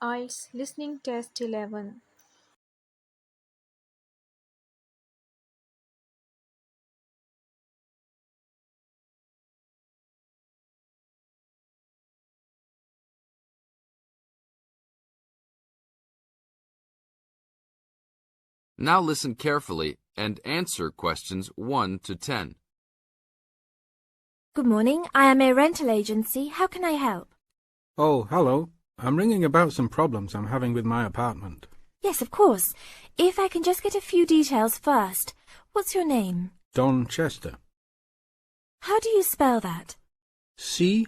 IELTS Listening Test 11. Now listen carefully and answer questions 1 to 10. Good morning. I am a rental agency. How can I help? Oh, hello. I'm ringing about some problems I'm having with my apartment. Yes, of course. If I can just get a few details first. What's your name? Don Chester. How do you spell that? Chester.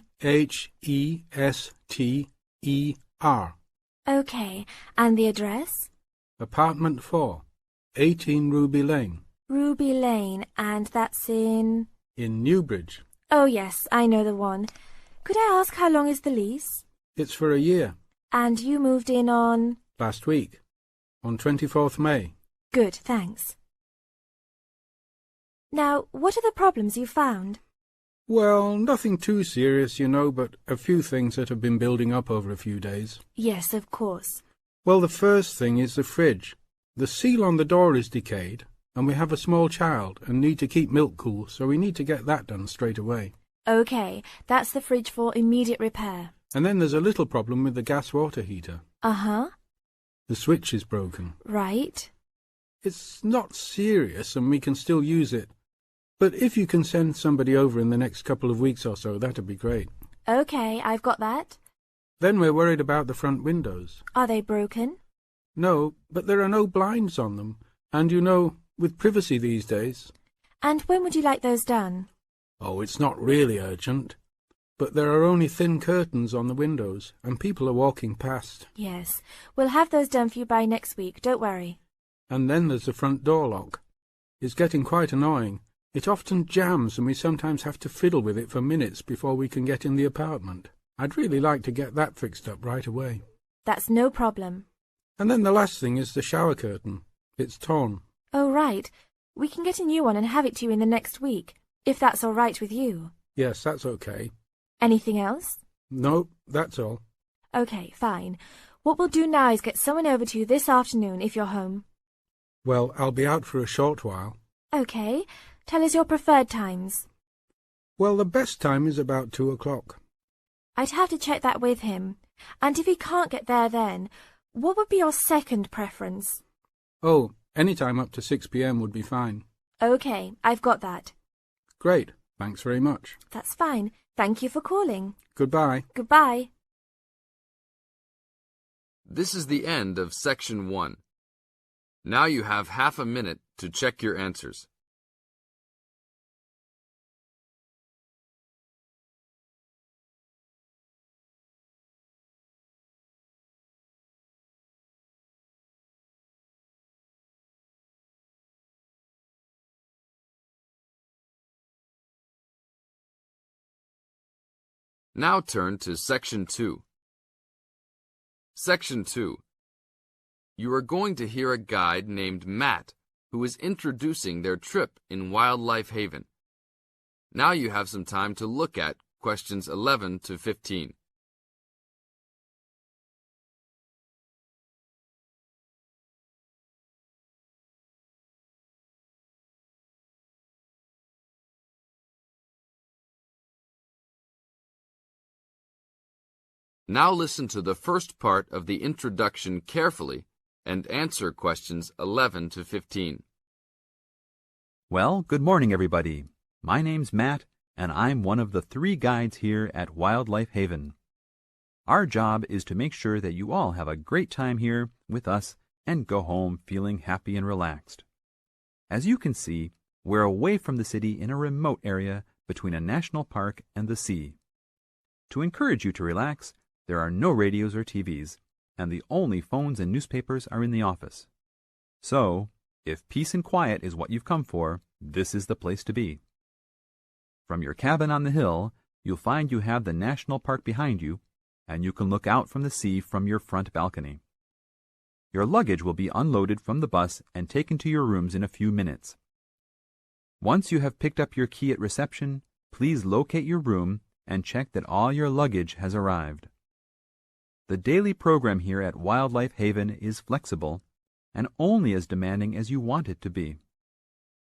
Okay. And the address? Apartment 4, 18 Ruby Lane, Ruby Lane. And that's in... in Newbridge. Oh, yes, I know the one. Could I ask how long is the lease? It's for a year. And you moved in on... Last week, on 24th May. Good, thanks. Now, what are the problems you found? Well, nothing too serious, you know, but a few things that have been building up over a few days. Yes, of course. Well, the first thing is the fridge. The seal on the door is decayed, and we have a small child and need to keep milk cool, so we need to get that done straight away. Okay, that's the fridge for immediate repair. And then there's a little problem with the gas water heater. Uh-huh. The switch is broken. Right. It's not serious and we can still use it. But if you can send somebody over in the next couple of weeks or so, that'd be great. Okay, I've got that. Then we're worried about the front windows. Are they broken? No, but there are no blinds on them. And you know, with privacy these days... And when would you like those done? Oh, it's not really urgent. But there are only thin curtains on the windows, and people are walking past. Yes, we'll have those done for you by next week, don't worry. And then there's the front door lock. It's getting quite annoying. It often jams and we sometimes have to fiddle with it for minutes before we can get in the apartment. I'd really like to get that fixed up right away. That's no problem. And then the last thing is the shower curtain. It's torn. Oh, right. We can get a new one and have it to you in the next week, if that's all right with you. Yes, that's okay. Anything else? No, that's all. Okay, fine. What we'll do now is get someone over to you this afternoon if you're home. Well, I'll be out for a short while. Okay. Tell us your preferred times. Well, the best time is about 2 o'clock. I'd have to check that with him. And if he can't get there then, what would be your second preference? Oh, any time up to 6 p.m. would be fine. Okay, I've got that. Great. Thanks very much. That's fine. Thank you for calling. Goodbye. Goodbye. This is the end of Section 1. Now you have half a minute to check your answers. Now turn to Section 2. Section 2. You are going to hear a guide named Matt who is introducing their trip in Wildlife Haven. Now you have some time to look at questions 11 to 15. Now listen to the first part of the introduction carefully and answer questions 11 to 15. Well, good morning, everybody. My name's Matt, and I'm one of the 3 guides here at Wildlife Haven. Our job is to make sure that you all have a great time here with us and go home feeling happy and relaxed. As you can see, we're away from the city in a remote area between a national park and the sea. To encourage you to relax, there are no radios or TVs, and the only phones and newspapers are in the office. So, if peace and quiet is what you've come for, this is the place to be. From your cabin on the hill, you'll find you have the national park behind you, and you can look out from the sea from your front balcony. Your luggage will be unloaded from the bus and taken to your rooms in a few minutes. Once you have picked up your key at reception, please locate your room and check that all your luggage has arrived. The daily program here at Wildlife Haven is flexible and only as demanding as you want it to be.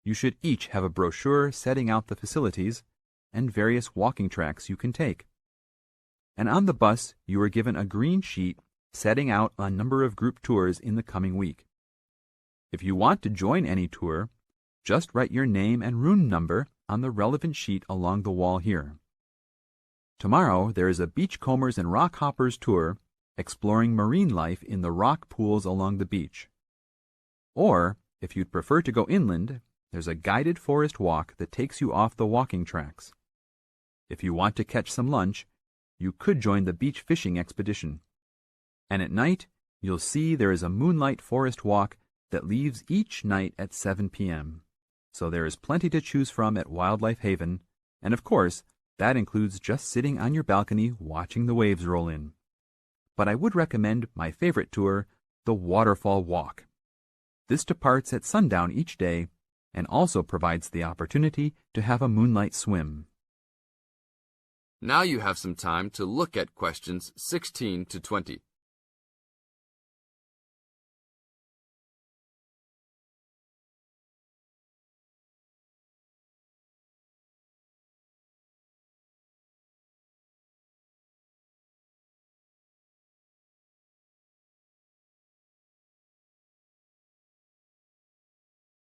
You should each have a brochure setting out the facilities and various walking tracks you can take. And on the bus, you are given a green sheet setting out a number of group tours in the coming week. If you want to join any tour, just write your name and room number on the relevant sheet along the wall here. Tomorrow, there is a Beachcombers and Rock Hoppers tour exploring marine life in the rock pools along the beach. Or, if you'd prefer to go inland, there's a guided forest walk that takes you off the walking tracks. If you want to catch some lunch, you could join the beach fishing expedition. And at night, you'll see there is a moonlight forest walk that leaves each night at 7 p.m. So there is plenty to choose from at Wildlife Haven, and of course, that includes just sitting on your balcony watching the waves roll in. But I would recommend my favorite tour, the Waterfall Walk. This departs at sundown each day and also provides the opportunity to have a moonlight swim. Now you have some time to look at questions 16 to 20.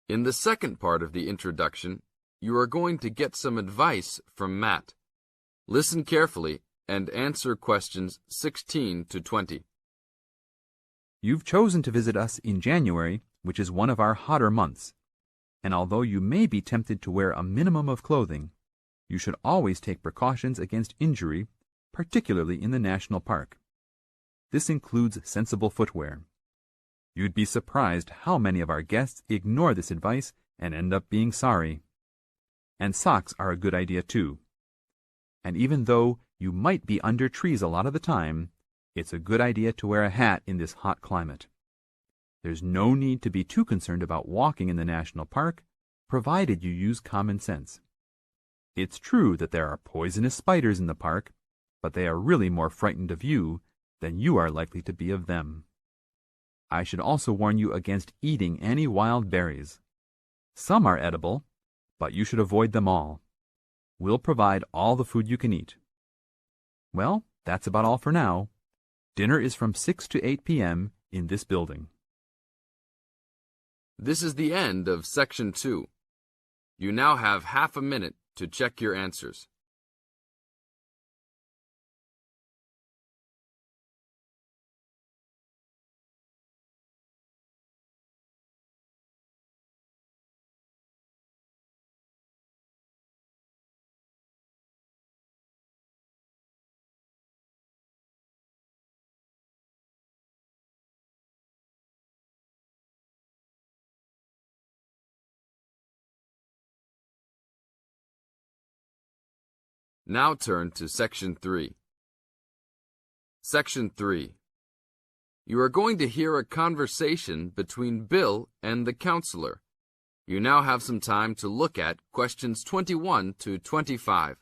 In the second part of the introduction, you are going to get some advice from Matt. Listen carefully and answer questions 16 to 20. You've chosen to visit us in January, which is one of our hotter months. And although you may be tempted to wear a minimum of clothing, you should always take precautions against injury, particularly in the national park. This includes sensible footwear. You'd be surprised how many of our guests ignore this advice and end up being sorry. And socks are a good idea too. And even though you might be under trees a lot of the time, it's a good idea to wear a hat in this hot climate. There's no need to be too concerned about walking in the national park, provided you use common sense. It's true that there are poisonous spiders in the park, but they are really more frightened of you than you are likely to be of them. I should also warn you against eating any wild berries. Some are edible, but you should avoid them all. We'll provide all the food you can eat. Well, that's about all for now. Dinner is from 6 to 8 p.m. in this building. This is the end of Section 2. You now have half a minute to check your answers. Now turn to Section 3. Section 3. You are going to hear a conversation between Bill and the counselor. You now have some time to look at questions 21 to 25.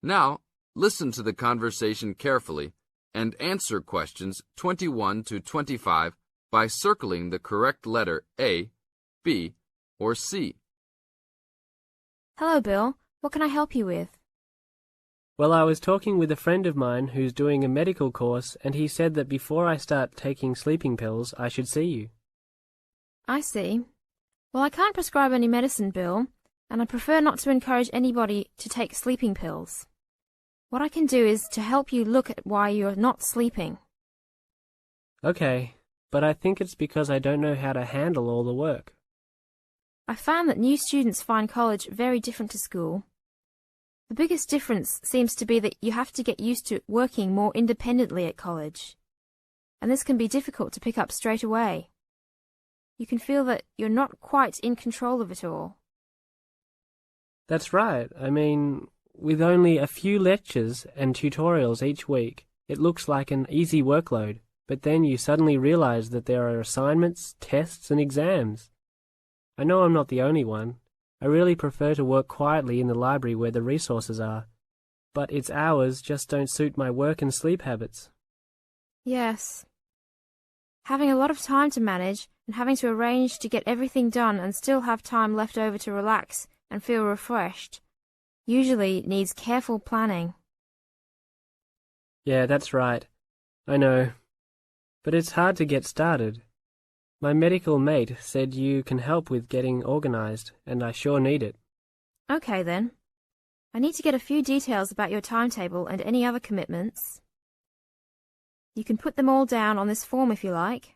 Now, listen to the conversation carefully and answer questions 21 to 25 by circling the correct letter A, B, or C. Hello, Bill. What can I help you with? Well, I was talking with a friend of mine who's doing a medical course, and he said that before I start taking sleeping pills, I should see you. I see. Well, I can't prescribe any medicine, Bill, and I prefer not to encourage anybody to take sleeping pills. What I can do is to help you look at why you're not sleeping. Okay, but I think it's because I don't know how to handle all the work. I found that new students find college very different to school. The biggest difference seems to be that you have to get used to working more independently at college, and this can be difficult to pick up straight away. You can feel that you're not quite in control of it all. That's right. I mean, with only a few lectures and tutorials each week, it looks like an easy workload, but then you suddenly realize that there are assignments, tests, and exams. I know I'm not the only one. I really prefer to work quietly in the library where the resources are, but its hours just don't suit my work and sleep habits. Yes. Having a lot of time to manage and having to arrange to get everything done and still have time left over to relax and feel refreshed usually needs careful planning. Yeah, that's right. I know. But it's hard to get started. My medical mate said you can help with getting organized, and I sure need it. Okay then. I need to get a few details about your timetable and any other commitments. You can put them all down on this form if you like.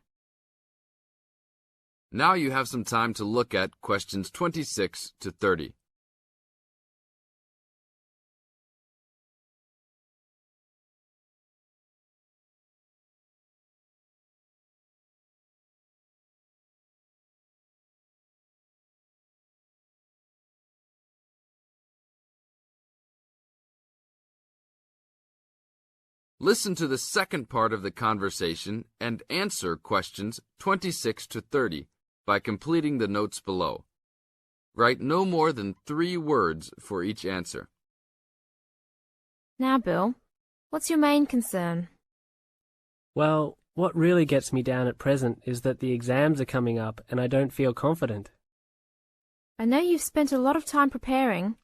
Now you have some time to look at questions 26 to 30. Listen to the second part of the conversation and answer questions 26 to 30 by completing the notes below. Write no more than 3 words for each answer. Now, Bill, what's your main concern? Well, what really gets me down at present is that the exams are coming up and I don't feel confident. I know you've spent a lot of time preparing,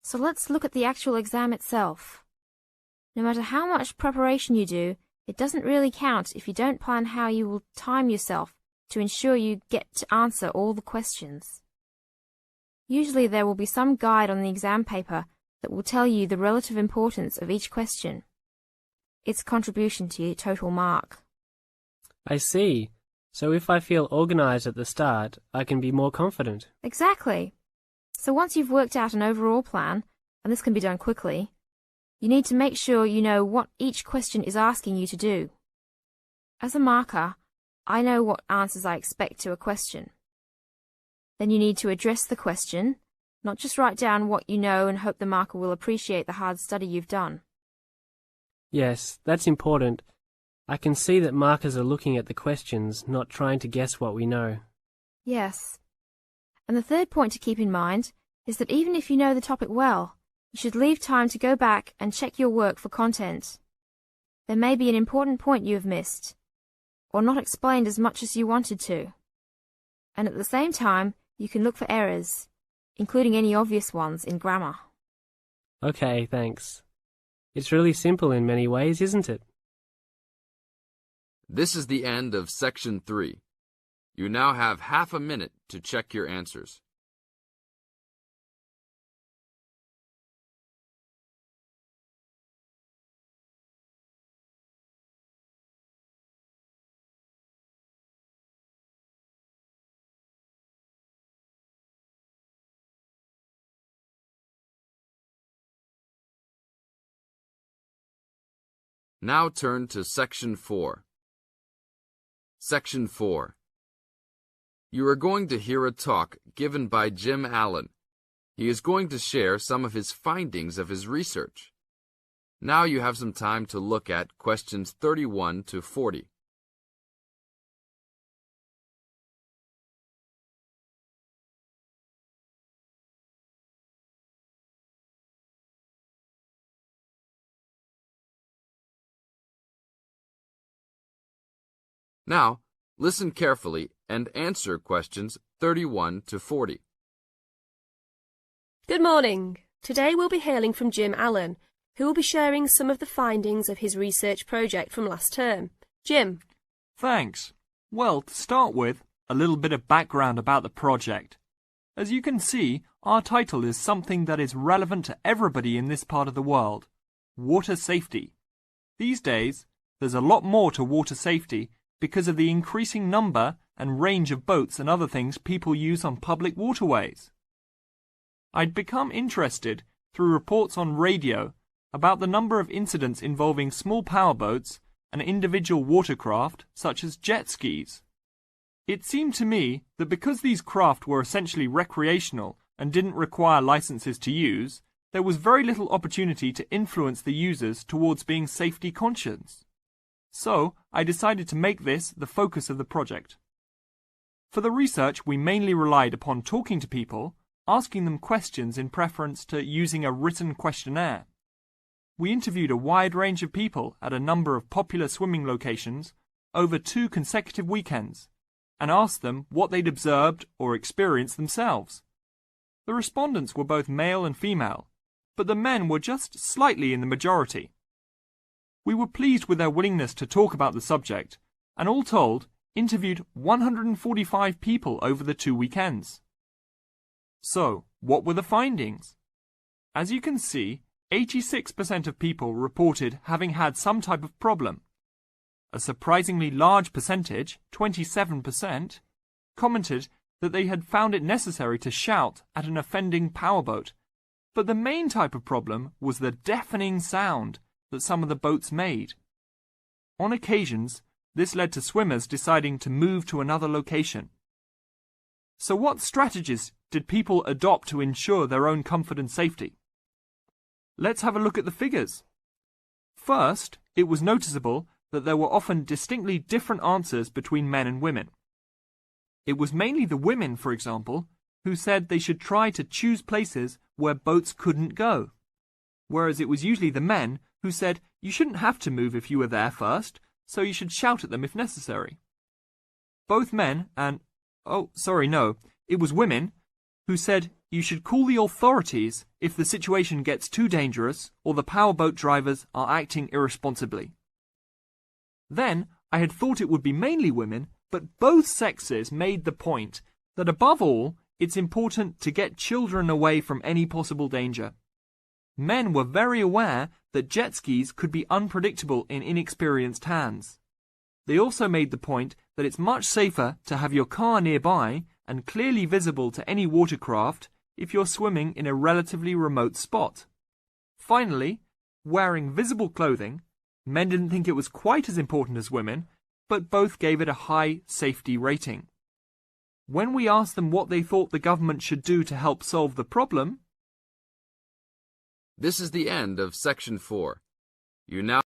so let's look at the actual exam itself. No matter how much preparation you do, it doesn't really count if you don't plan how you will time yourself to ensure you get to answer all the questions. Usually there will be some guide on the exam paper that will tell you the relative importance of each question, its contribution to your total mark. I see. So if I feel organized at the start, I can be more confident. Exactly. So once you've worked out an overall plan, and this can be done quickly, you need to make sure you know what each question is asking you to do. As a marker, I know what answers I expect to a question. Then you need to address the question, not just write down what you know and hope the marker will appreciate the hard study you've done. Yes, that's important. I can see that markers are looking at the questions, not trying to guess what we know. Yes. And the third point to keep in mind is that even if you know the topic well, you should leave time to go back and check your work for content. There may be an important point you have missed, or not explained as much as you wanted to. And at the same time, you can look for errors, including any obvious ones in grammar. Okay, thanks. It's really simple in many ways, isn't it? This is the end of Section 3. You now have half a minute to check your answers. Now turn to Section 4. Section 4. You are going to hear a talk given by Jim Allen. He is going to share some of his findings of his research. Now you have some time to look at questions 31 to 40. Now, listen carefully and answer questions 31 to 40. Good morning. Today we'll be hearing from Jim Allen, who will be sharing some of the findings of his research project from last term. Jim. Thanks. Well, to start with, a little bit of background about the project. As you can see, our title is something that is relevant to everybody in this part of the world: water safety. These days, there's a lot more to water safety because of the increasing number and range of boats and other things people use on public waterways. I'd become interested through reports on radio about the number of incidents involving small powerboats and individual watercraft such as jet skis. It seemed to me that because these craft were essentially recreational and didn't require licenses to use, there was very little opportunity to influence the users towards being safety conscious. So, I decided to make this the focus of the project. For the research, we mainly relied upon talking to people, asking them questions in preference to using a written questionnaire. We interviewed a wide range of people at a number of popular swimming locations over 2 consecutive weekends and asked them what they'd observed or experienced themselves. The respondents were both male and female, but the men were just slightly in the majority. We were pleased with their willingness to talk about the subject, and all told, interviewed 145 people over the 2 weekends. So, what were the findings? As you can see, 86% of people reported having had some type of problem. A surprisingly large percentage, 27%, commented that they had found it necessary to shout at an offending powerboat. But the main type of problem was the deafening sound that some of the boats made. On occasions, this led to swimmers deciding to move to another location. So what strategies did people adopt to ensure their own comfort and safety? Let's have a look at the figures. First, it was noticeable that there were often distinctly different answers between men and women. It was mainly the women, for example, who said they should try to choose places where boats couldn't go, whereas it was usually the men who said you shouldn't have to move if you were there first, so you should shout at them if necessary. Both men and, it was women who said you should call the authorities if the situation gets too dangerous or the powerboat drivers are acting irresponsibly. Then, I had thought it would be mainly women, but both sexes made the point that above all, it's important to get children away from any possible danger. Men were very aware that jet skis could be unpredictable in inexperienced hands. They also made the point that it's much safer to have your car nearby and clearly visible to any watercraft if you're swimming in a relatively remote spot. Finally, wearing visible clothing, men didn't think it was quite as important as women, but both gave it a high safety rating. When we asked them what they thought the government should do to help solve the problem. This is the end of Section 4. You now